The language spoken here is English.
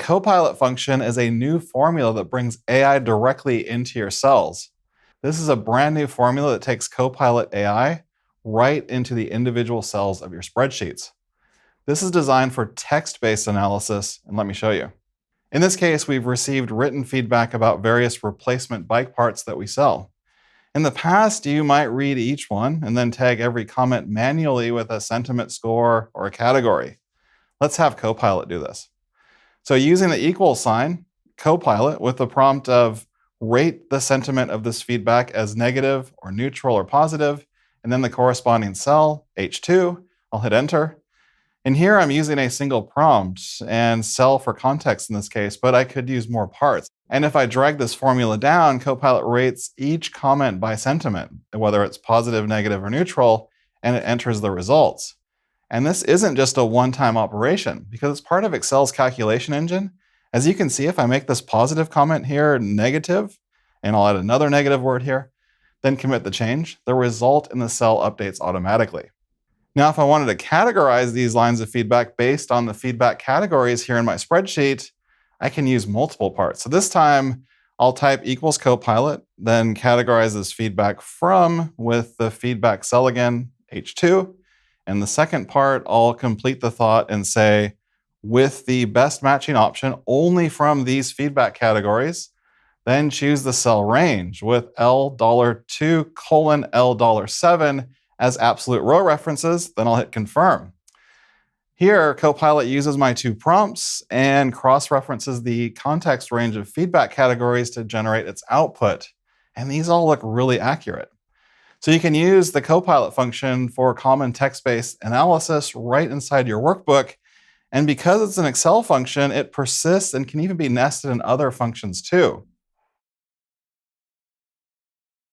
Copilot function is a new formula that brings AI directly into your cells. This is a brand new formula that takes Copilot AI right into the individual cells of your spreadsheets. This is designed for text-based analysis, and let me show you. In this case, we've received written feedback about various replacement bike parts that we sell. In the past, you might read each one and then tag every comment manually with a sentiment score or a category. Let's have Copilot do this. So using the equal sign, Copilot, with the prompt of rate the sentiment of this feedback as negative or neutral or positive, and then the corresponding cell, H2, I'll hit enter. And here I'm using a single prompt and cell for context in this case, but I could use more parts. And if I drag this formula down, Copilot rates each comment by sentiment, whether it's positive, negative, or neutral, and it enters the results. And this isn't just a one-time operation because it's part of Excel's calculation engine. As you can see, if I make this positive comment here negative, and I'll add another negative word here, then commit the change, the result in the cell updates automatically. Now, if I wanted to categorize these lines of feedback based on the feedback categories here in my spreadsheet, I can use multiple parts. So this time, I'll type equals Copilot, then categorize this feedback from with the feedback cell again, H2. And the second part, I'll complete the thought and say, with the best matching option only from these feedback categories, then choose the cell range with $2 colon $7 as absolute row references, then I'll hit confirm. Here, Copilot uses my two prompts and cross-references the context range of feedback categories to generate its output. And these all look really accurate. So you can use the Copilot function for common text-based analysis right inside your workbook. And because it's an Excel function, it persists and can even be nested in other functions too.